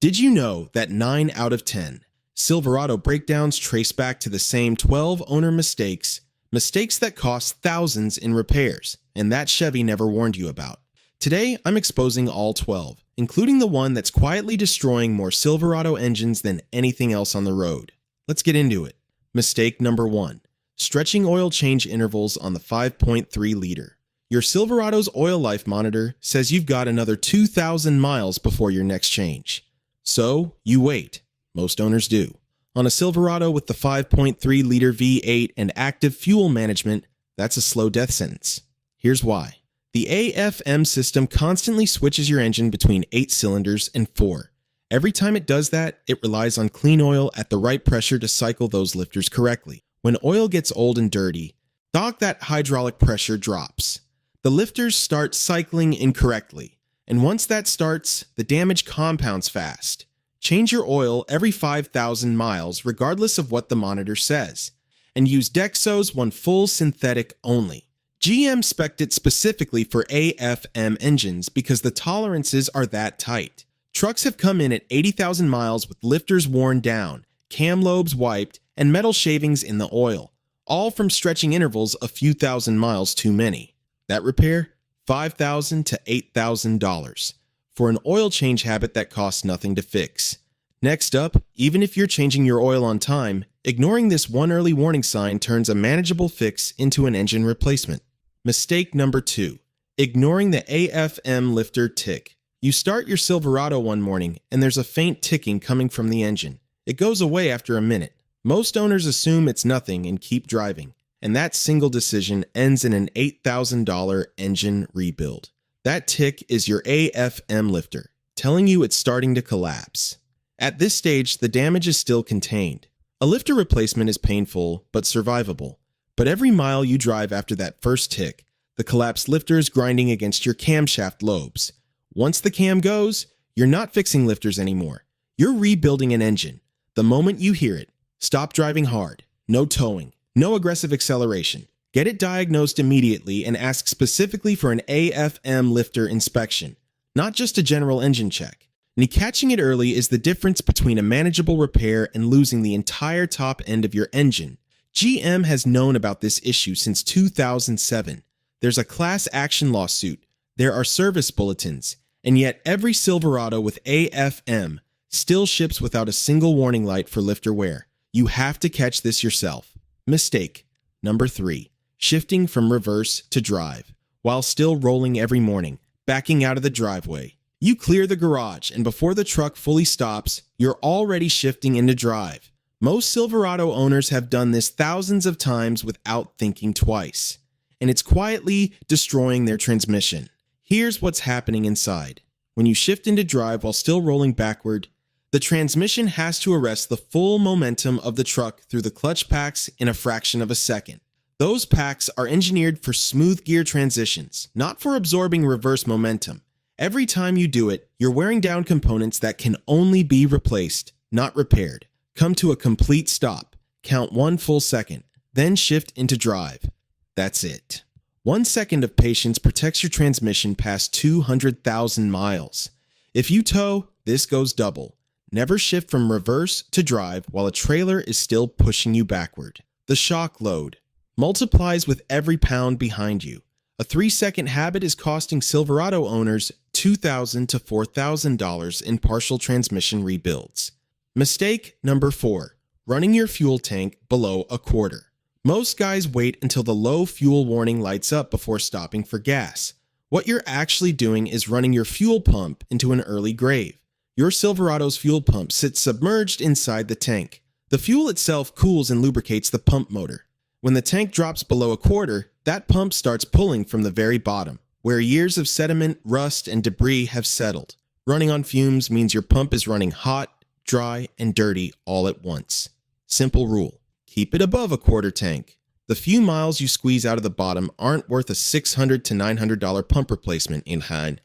Did you know that 9 out of 10 Silverado breakdowns trace back to the same 12 owner mistakes that cost thousands in repairs, and that Chevy never warned you about? Today, I'm exposing all 12, including the one that's quietly destroying more Silverado engines than anything else on the road. Let's get into it. Mistake number 1. Stretching oil change intervals on the 5.3 liter. Your Silverado's oil life monitor says you've got another 2,000 miles before your next change. So, you wait. Most owners do. On a Silverado with the 5.3 liter V8 and active fuel management, that's a slow death sentence. Here's why. The AFM system constantly switches your engine between 8 cylinders and 4. Every time it does that, it relies on clean oil at the right pressure to cycle those lifters correctly. When oil gets old and dirty, that hydraulic pressure drops. The lifters start cycling incorrectly, and once that starts, the damage compounds fast. Change your oil every 5,000 miles regardless of what the monitor says, and use Dexo's one full synthetic only. GM spec'd it specifically for AFM engines because the tolerances are that tight. Trucks have come in at 80,000 miles with lifters worn down, cam lobes wiped, and metal shavings in the oil, all from stretching intervals a few thousand miles too many. That repair? $5,000 to $8,000 for an oil change habit that costs nothing to fix. Next up, even if you're changing your oil on time, ignoring this one early warning sign turns a manageable fix into an engine replacement. Mistake number 2. Ignoring the AFM lifter tick. You start your Silverado one morning and there's a faint ticking coming from the engine. It goes away after a minute. Most owners assume it's nothing and keep driving, and that single decision ends in an $8,000 engine rebuild. That tick is your AFM lifter, telling you it's starting to collapse. At this stage, the damage is still contained. A lifter replacement is painful, but survivable. But every mile you drive after that first tick, the collapsed lifter is grinding against your camshaft lobes. Once the cam goes, you're not fixing lifters anymore. You're rebuilding an engine. The moment you hear it, stop driving hard. No towing. No aggressive acceleration. Get it diagnosed immediately and ask specifically for an AFM lifter inspection, not just a general engine check. And catching it early is the difference between a manageable repair and losing the entire top end of your engine. GM has known about this issue since 2007. There's a class action lawsuit. There are service bulletins. And yet every Silverado with AFM still ships without a single warning light for lifter wear. You have to catch this yourself. Mistake number 3. Shifting from reverse to drive, while still rolling every morning, backing out of the driveway. You clear the garage, and before the truck fully stops, you're already shifting into drive. Most Silverado owners have done this thousands of times without thinking twice, and it's quietly destroying their transmission. Here's what's happening inside. When you shift into drive while still rolling backward, the transmission has to arrest the full momentum of the truck through the clutch packs in a fraction of a second. Those packs are engineered for smooth gear transitions, not for absorbing reverse momentum. Every time you do it, you're wearing down components that can only be replaced, not repaired. Come to a complete stop, count 1 full second, then shift into drive. That's it. 1 second of patience protects your transmission past 200,000 miles. If you tow, this goes double. Never shift from reverse to drive while a trailer is still pushing you backward. The shock load multiplies with every pound behind you. A 3-second habit is costing Silverado owners $2,000 to $4,000 in partial transmission rebuilds. Mistake number 4. Running your fuel tank below a quarter. Most guys wait until the low fuel warning lights up before stopping for gas. What you're actually doing is running your fuel pump into an early grave. Your Silverado's fuel pump sits submerged inside the tank. The fuel itself cools and lubricates the pump motor. When the tank drops below a quarter, that pump starts pulling from the very bottom, where years of sediment, rust, and debris have settled. Running on fumes means your pump is running hot, dry, and dirty all at once. Simple rule. Keep it above a quarter tank. The few miles you squeeze out of the bottom aren't worth a $600 to $900 pump replacement in hand,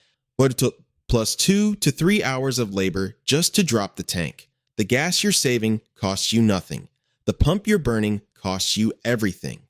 plus 2 to 3 hours of labor just to drop the tank. The gas you're saving costs you nothing. The pump you're burning costs you everything.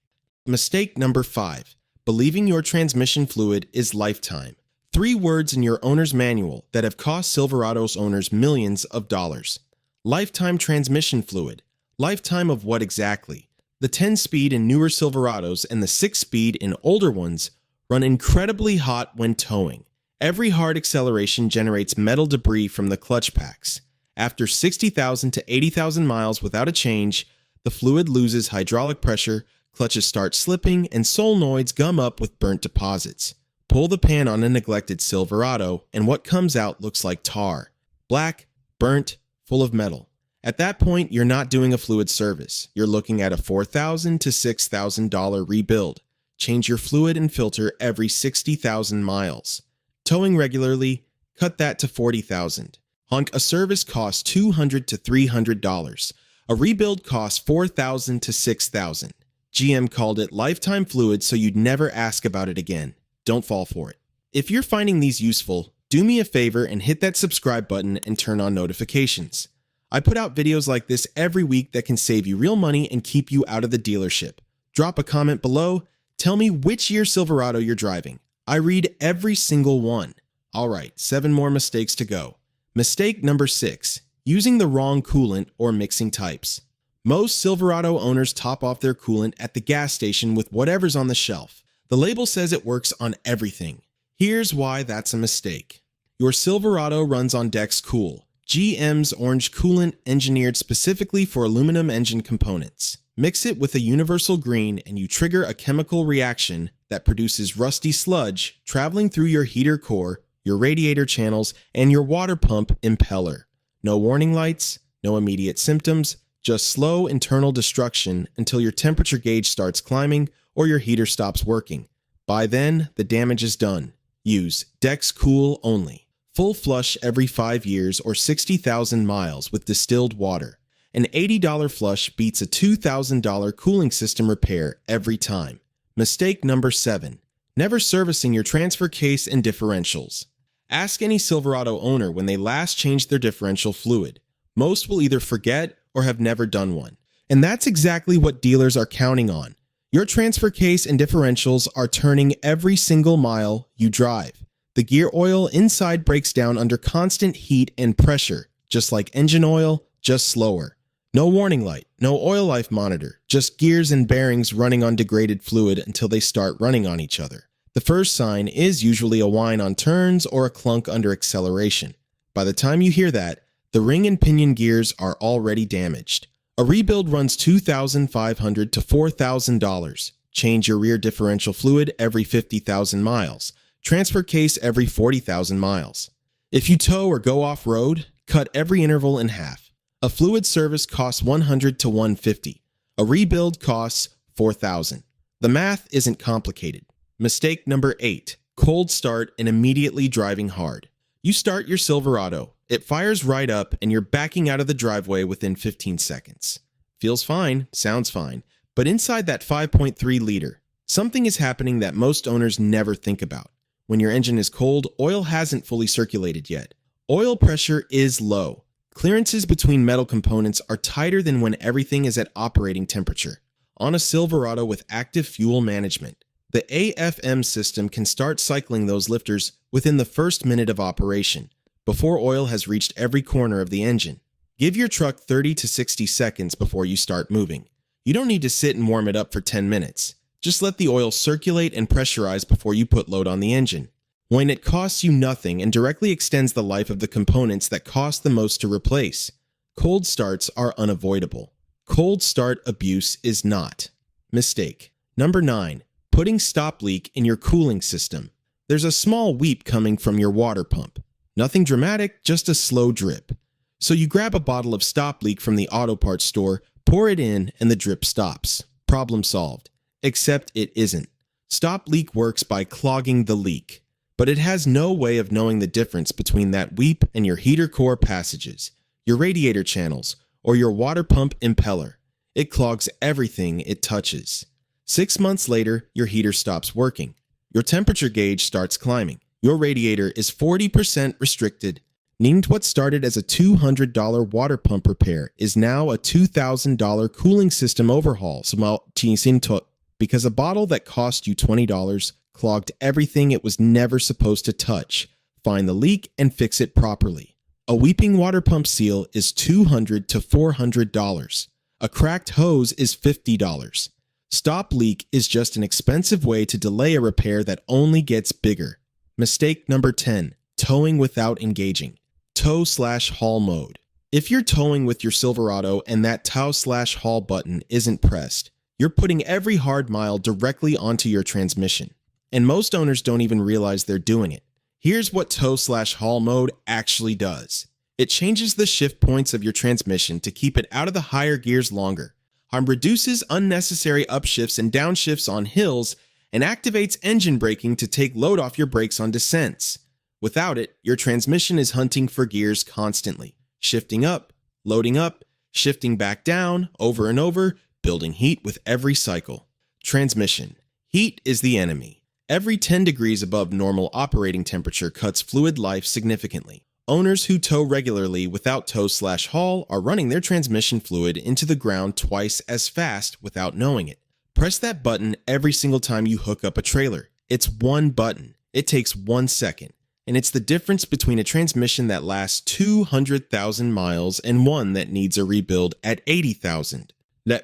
Mistake number 5. Believing your transmission fluid is lifetime. 3 words in your owner's manual that have cost Silverado's owners millions of dollars. Lifetime transmission fluid. Lifetime of what exactly? The 10-speed in newer Silverados and the 6-speed in older ones run incredibly hot when towing. Every hard acceleration generates metal debris from the clutch packs. After 60,000 to 80,000 miles without a change, the fluid loses hydraulic pressure, clutches start slipping, and solenoids gum up with burnt deposits. Pull the pan on a neglected Silverado, and what comes out looks like tar. Black, burnt, full of metal. At that point, you're not doing a fluid service. You're looking at a $4,000 to $6,000 rebuild. Change your fluid and filter every 60,000 miles. Towing regularly, cut that to $40,000. Honk, a service costs $200 to $300. A rebuild costs $4,000 to $6,000. GM called it lifetime fluid so you'd never ask about it again. Don't fall for it. If you're finding these useful, do me a favor and hit that subscribe button and turn on notifications. I put out videos like this every week that can save you real money and keep you out of the dealership. Drop a comment below. Tell me which year Silverado you're driving. I read every single one. All right, 7 more mistakes to go. Mistake number 6, using the wrong coolant or mixing types. Most Silverado owners top off their coolant at the gas station with whatever's on the shelf. The label says it works on everything. Here's why that's a mistake. Your Silverado runs on Dex Cool, GM's orange coolant engineered specifically for aluminum engine components. Mix it with a universal green and you trigger a chemical reaction that produces rusty sludge traveling through your heater core, your radiator channels, and your water pump impeller. No warning lights, no immediate symptoms, just slow internal destruction until your temperature gauge starts climbing or your heater stops working. By then, the damage is done. Use Dex Cool only. Full flush every 5 years or 60,000 miles with distilled water. An $80 flush beats a $2,000 cooling system repair every time. Mistake number 7. Never servicing your transfer case and differentials. Ask any Silverado owner when they last changed their differential fluid. Most will either forget or have never done one. And that's exactly what dealers are counting on. Your transfer case and differentials are turning every single mile you drive. The gear oil inside breaks down under constant heat and pressure, just like engine oil, just slower. No warning light, no oil life monitor, just gears and bearings running on degraded fluid until they start running on each other. The first sign is usually a whine on turns or a clunk under acceleration. By the time you hear that, the ring and pinion gears are already damaged. A rebuild runs $2,500 to $4,000. Change your rear differential fluid every 50,000 miles. Transfer case every 40,000 miles. If you tow or go off-road, cut every interval in half. A fluid service costs $100 to $150. A rebuild costs $4,000. The math isn't complicated. Mistake number 8. Cold start and immediately driving hard. You start your Silverado. It fires right up and you're backing out of the driveway within 15 seconds. Feels fine, sounds fine, but inside that 5.3 liter, something is happening that most owners never think about. When your engine is cold, oil hasn't fully circulated yet. Oil pressure is low. Clearances between metal components are tighter than when everything is at operating temperature. On a Silverado with active fuel management, the AFM system can start cycling those lifters within the first minute of operation, before oil has reached every corner of the engine. Give your truck 30 to 60 seconds before you start moving. You don't need to sit and warm it up for 10 minutes. Just let the oil circulate and pressurize before you put load on the engine. When it costs you nothing and directly extends the life of the components that cost the most to replace. Cold starts are unavoidable. Cold start abuse is not. Mistake. Number 9. Putting stop leak in your cooling system. There's a small weep coming from your water pump. Nothing dramatic, just a slow drip. So you grab a bottle of stop leak from the auto parts store, pour it in, and the drip stops. Problem solved. Except it isn't. Stop leak works by clogging the leak. But it has no way of knowing the difference between that weep and your heater core passages, your radiator channels, or your water pump impeller. It clogs everything it touches. 6 months later, your heater stops working. Your temperature gauge starts climbing. Your radiator is 40% restricted. Named what started as a $200 water pump repair is now a $2,000 cooling system overhaul because a bottle that cost you $20 clogged everything it was never supposed to touch. Find the leak and fix it properly. A weeping water pump seal is $200 to $400. A cracked hose is $50. Stop leak is just an expensive way to delay a repair that only gets bigger. Mistake number 10, towing without engaging. Tow/haul mode. If you're towing with your Silverado and that tow/haul button isn't pressed, you're putting every hard mile directly onto your transmission. And most owners don't even realize they're doing it. Here's what tow/haul mode actually does. It changes the shift points of your transmission to keep it out of the higher gears longer, reduces unnecessary upshifts and downshifts on hills, and activates engine braking to take load off your brakes on descents. Without it, your transmission is hunting for gears constantly, shifting up, loading up, shifting back down, over and over, building heat with every cycle. Transmission. Heat is the enemy. Every 10 degrees above normal operating temperature cuts fluid life significantly. Owners who tow regularly without tow/haul are running their transmission fluid into the ground twice as fast without knowing it. Press that button every single time you hook up a trailer. It's one button. It takes 1 second. And it's the difference between a transmission that lasts 200,000 miles and one that needs a rebuild at 80,000.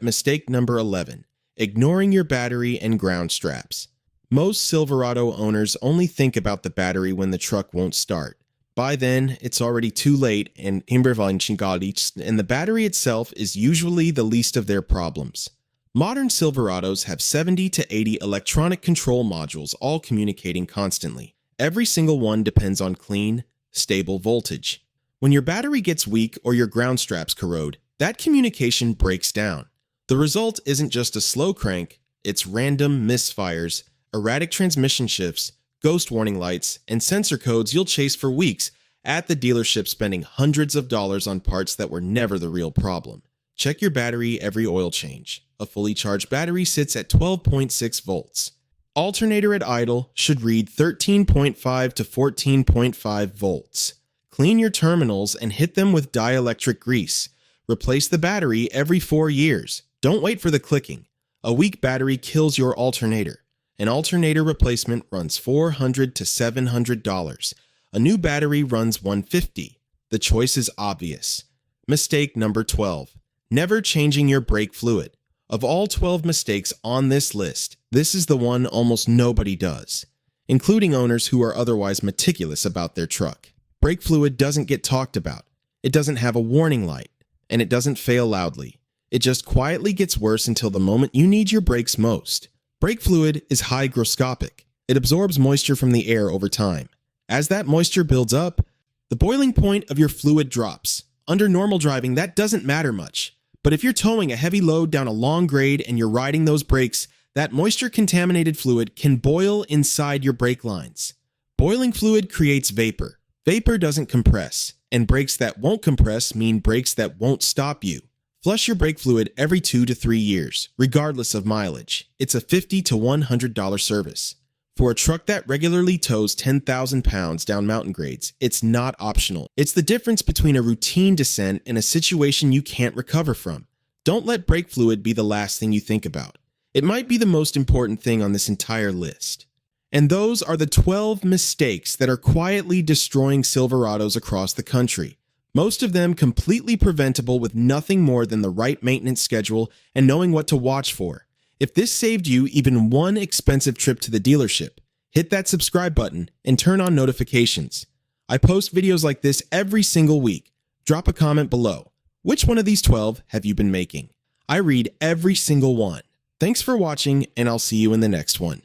Mistake number 11, ignoring your battery and ground straps. Most Silverado owners only think about the battery when the truck won't start. By then, it's already too late and the battery itself is usually the least of their problems. Modern Silverados have 70 to 80 electronic control modules all communicating constantly. Every single one depends on clean, stable voltage. When your battery gets weak or your ground straps corrode, that communication breaks down. The result isn't just a slow crank, it's random misfires, erratic transmission shifts, ghost warning lights, and sensor codes you'll chase for weeks at the dealership spending hundreds of dollars on parts that were never the real problem. Check your battery every oil change. A fully charged battery sits at 12.6 volts. Alternator at idle should read 13.5 to 14.5 volts. Clean your terminals and hit them with dielectric grease. Replace the battery every 4 years. Don't wait for the clicking. A weak battery kills your alternator. An alternator replacement runs $400 to $700. A new battery runs $150. The choice is obvious. Mistake number 12. Never changing your brake fluid. Of all 12 mistakes on this list, this is the one almost nobody does, including owners who are otherwise meticulous about their truck. Brake fluid doesn't get talked about. It doesn't have a warning light, and it doesn't fail loudly. It just quietly gets worse until the moment you need your brakes most. Brake fluid is hygroscopic. It absorbs moisture from the air over time. As that moisture builds up, the boiling point of your fluid drops. Under normal driving, that doesn't matter much. But if you're towing a heavy load down a long grade and you're riding those brakes, that moisture-contaminated fluid can boil inside your brake lines. Boiling fluid creates vapor. Vapor doesn't compress, and brakes that won't compress mean brakes that won't stop you. Flush your brake fluid every 2 to 3 years, regardless of mileage. It's a $50 to $100 service. For a truck that regularly tows 10,000 pounds down mountain grades, it's not optional. It's the difference between a routine descent and a situation you can't recover from. Don't let brake fluid be the last thing you think about. It might be the most important thing on this entire list. And those are the 12 mistakes that are quietly destroying Silverados across the country. Most of them completely preventable with nothing more than the right maintenance schedule and knowing what to watch for. If this saved you even one expensive trip to the dealership, hit that subscribe button and turn on notifications. I post videos like this every single week. Drop a comment below. Which one of these 12 have you been making? I read every single one. Thanks for watching, and I'll see you in the next one.